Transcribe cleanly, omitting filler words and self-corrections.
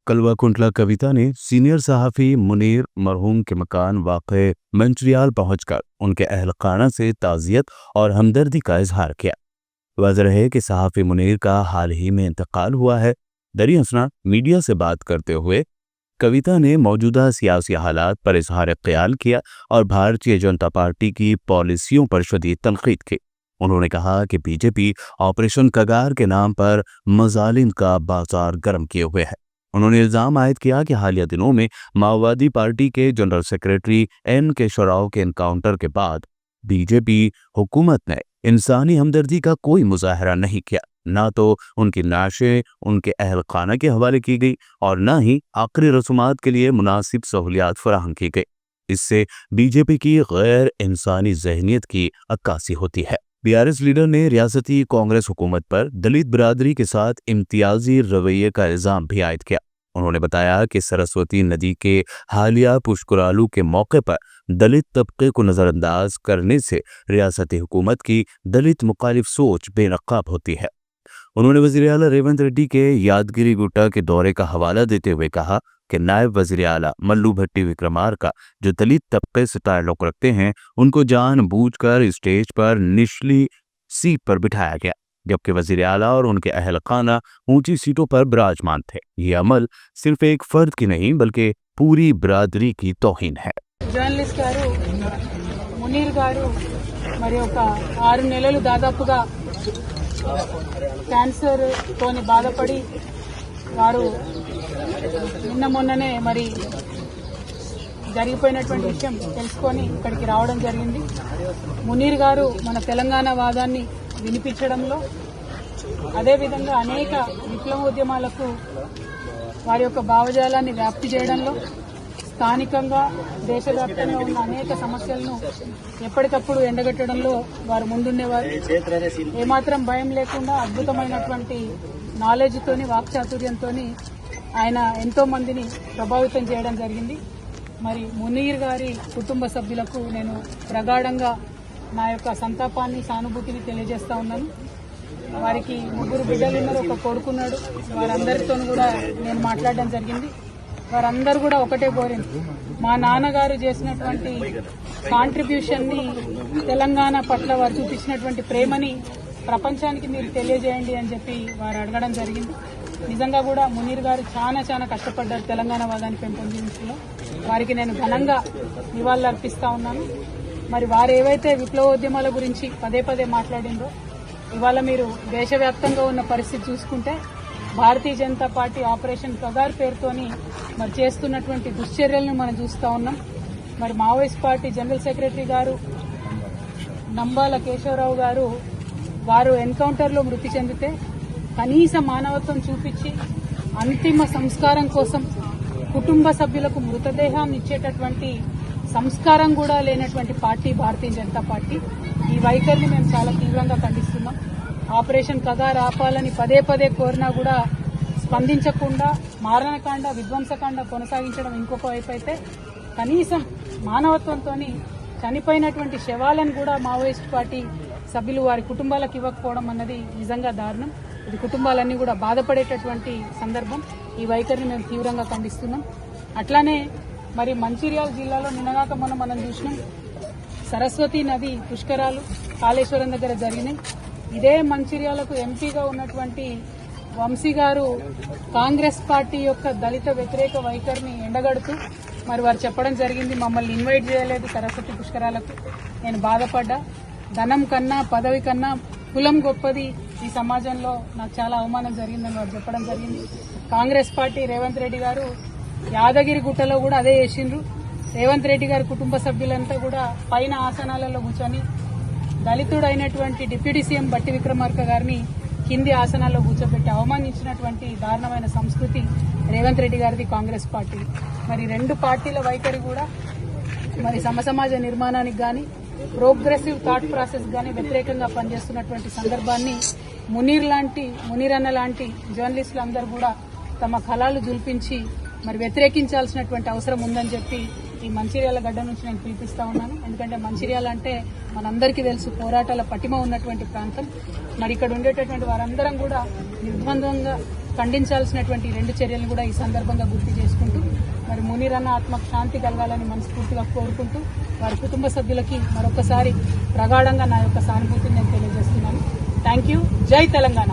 कलवा-कुंटला कविता ने सीनियर सहाफ़ी मुनीर मरहूम के मकान वाक़े मंचिरियाल पहुंचकर उनके अहल खाना से ताज़ियत और हमदर्दी का इजहार किया। वाज़ेह है कि सहाफ़ी मुनीर का हाल ही में इंतकाल हुआ है। दरी असना मीडिया से बात करते हुए कविता ने मौजूदा सियासी हालात पर इजहार ख्याल किया और भारतीय जनता पार्टी की पॉलिसियों पर शदीद तनकीद की। उन्होंने कहा कि बीजेपी ऑपरेशन कगार के नाम पर मजालिम का बाजार गर्म किए हुए है। उन्होंने इल्जाम आयद किया कि हालिया दिनों में माओवादी पार्टी के जनरल सेक्रेटरी NK शराव के एनकाउंटर के बाद बीजेपी हुकूमत ने इंसानी हमदर्दी का कोई मुजाहरा नहीं किया। ना तो उनकी लाशें उनके अहल खाना के हवाले की गई और न ही आखिरी रसूमात के लिए मुनासिब सहूलियात फराहम की गई। इससे बीजेपी की गैर इंसानी जहनीत की अक्कासी होती है। BRS लीडर ने रियासती कांग्रेस हुकूमत पर दलित बिरादरी के साथ इम्तियाजी रवैये का इल्जाम भी आयद किया। उन्होंने बताया कि सरस्वती नदी के हालिया पुष्करालू के मौके पर दलित तबके को नजरअंदाज करने से रियासती हुकूमत की दलित मुखालिफ सोच बेनकाब होती है। उन्होंने वज़ीर आला रेवंत रेड्डी के यादगिरी गुट्टा के दौरे का हवाला देते हुए कहा कि नायब वज़ीर आला मल्लू भट्टी विक्रमार्का जो दलित तबके से ताल्लुक़ रखते हैं, उनको जानबूझकर स्टेज पर निचली सीट पर बिठाया गया, जबकि वज़ीर आला और उनके अहल खाना ऊंची सीटों पर विराजमान थे। ये अमल सिर्फ एक फर्द की नहीं बल्कि पूरी बिरादरी की तौहीन है। జర్నలిస్ట్ గారు మునీర్ గారు మరి ఒక 6 నెలలు దాదాపుగా క్యాన్సర్ తోని బాధపడి వారు నిన్న మొన్ననే మరి జరిగిపోయినటువంటి విషయం తెలుసుకొని ఇక్కడికి రావడం జరిగింది. మునీర్ గారు మన తెలంగాణ వాదాన్ని వినిపించడంలో అదేవిధంగా అనేక విప్లవోద్యమాలకు వారి యొక్క భావజాలాన్ని వ్యాప్తి చేయడంలో స్థానికంగా దేశవ్యాప్తంగా ఉన్న అనేక సమస్యలను ఎప్పటికప్పుడు ఎండగట్టడంలో వారు ముందుండేవారు. ఏమాత్రం భయం లేకుండా అద్భుతమైనటువంటి నాలెడ్జ్తోని వాక్చాతుర్యంతోని ఆయన ఎంతో మందిని ప్రభావితం చేయడం జరిగింది. మరి మునీర్ గారి కుటుంబ సభ్యులకు నేను ప్రగాఢంగా నా యొక్క సంతాపాన్ని సానుభూతిని తెలియజేస్తా ఉన్నాను. వారికి 3 బిడ్డలు ఉన్నారు, ఒక కొడుకున్నాడు. వారందరితో కూడా నేను మాట్లాడడం జరిగింది. వారందరూ కూడా ఒకటే కోరింది, మా నాన్నగారు చేసినటువంటి కాంట్రిబ్యూషన్ని తెలంగాణ పట్ల వారు చూపించినటువంటి ప్రేమని ప్రపంచానికి మీరు తెలియజేయండి అని చెప్పి వారు అడగడం జరిగింది. నిజంగా కూడా మునీర్ గారు చాలా కష్టపడ్డారు తెలంగాణ వాదాన్ని పెంపొందించడంలో. వారికి నేను ఘనంగా నివాళులు అర్పిస్తా ఉన్నాను. మరి వారు ఏవైతే విప్లవోద్యమాల గురించి పదే మాట్లాడిందో, ఇవాళ మీరు దేశవ్యాప్తంగా ఉన్న పరిస్థితి చూసుకుంటే భారతీయ జనతా పార్టీ ఆపరేషన్ కగార్ పేరుతోని మరి చేస్తున్నటువంటి దుశ్చర్యలను మనం చూస్తూ ఉన్నాం. మరి మావోయిస్ట్ పార్టీ జనరల్ సెక్రటరీ గారు నంబాల కేశవరావు గారు వారు ఎన్కౌంటర్లో మృతి చెందితే కనీస మానవత్వం చూపించి అంతిమ సంస్కారం కోసం కుటుంబ సభ్యులకు మృతదేహాన్ని ఇచ్చేటటువంటి సంస్కారం కూడా లేనటువంటి పార్టీ భారతీయ జనతా పార్టీ. ఈ వైఖరిని మేము చాలా తీవ్రంగా ఖండిస్తున్నాం. ఆపరేషన్ కగార్ ఆపాలని పదే కోరినా కూడా స్పందించకుండా మారణకాండ విధ్వంసకాండ కొనసాగించడం ఇంకొక వైపు అయితే, కనీసం మానవత్వంతో చనిపోయినటువంటి శవాలను కూడా మావోయిస్ట్ పార్టీ సభ్యులు వారి కుటుంబాలకు ఇవ్వకపోవడం అన్నది నిజంగా దారుణం. ఇది కుటుంబాలన్నీ కూడా బాధపడేటటువంటి సందర్భం. ఈ వైఖరిని మేము తీవ్రంగా ఖండిస్తున్నాం. అట్లానే మరి మంచిర్యాల జిల్లాలో నిన్నగాక మొన్న మనం చూసినాం, సరస్వతి నది పుష్కరాలు కాళేశ్వరం దగ్గర జరిగినాయి. ఇదే మంచిర్యాలకు ఎంపీగా ఉన్నటువంటి వంశీ గారు కాంగ్రెస్ పార్టీ యొక్క దళిత వ్యతిరేక వైఖరిని ఎండగడుతూ మరి వారు చెప్పడం జరిగింది, మమ్మల్ని ఇన్వైట్ చేయలేదు సరస్వతి పుష్కరాలకు. నేను బాధపడ్డా. ధనం కన్నా పదవి కన్నా కులం గొప్పది ఈ సమాజంలో, నాకు చాలా అవమానం జరిగిందని వారు చెప్పడం జరిగింది. కాంగ్రెస్ పార్టీ రేవంత్ రెడ్డి గారు యాదగిరి గుట్టలో కూడా అదే చేసిండ్రు. రేవంత్ రెడ్డి గారి కుటుంబ సభ్యులంతా కూడా పైన ఆసనాలలో కూర్చొని దళితుడు అయినటువంటి డిప్యూటీ సీఎం బట్టి విక్రమార్క గారిని కింది ఆసనాల్లో కూర్చోబెట్టి అవమానించినటువంటి దారుణమైన సంస్కృతి రేవంత్ రెడ్డి గారిది కాంగ్రెస్ పార్టీ. మరి 2 పార్టీల వైఖరి కూడా మరి సమసమాజ నిర్మాణానికి గాని ప్రోగ్రెసివ్ థాట్ ప్రాసెస్ గాని వ్యతిరేకంగా పనిచేస్తున్నటువంటి సందర్భాన్ని మునీర్ అన్న లాంటి జర్నలిస్టులు అందరూ కూడా తమ కళాలు జుల్పించి మరి వ్యతిరేకించాల్సినటువంటి అవసరం ఉందని చెప్పి ఈ మంచిర్యాల గడ్డ నుంచి నేను పిలిపిస్తా ఉన్నాను. ఎందుకంటే మంచిర్యాల అంటే మనందరికీ తెలుసు పోరాటాల పటిమ ఉన్నటువంటి ప్రాంతం. మరి ఇక్కడ ఉండేటటువంటి వారందరం కూడా నిర్బంధంగా ఖండించాల్సినటువంటి ఈ 2 చర్యలను కూడా ఈ సందర్భంగా గుర్తు చేసుకుంటూ మరి మునీర్ అన్న ఆత్మకు శాంతి కలగాలని మనస్ఫూర్తిగా కోరుకుంటూ వారి కుటుంబ సభ్యులకి మరొకసారి ప్రగాఢంగా నా యొక్క సానుభూతిని నేను తెలియజేస్తున్నాను. Thank you. జై తెలంగాణ.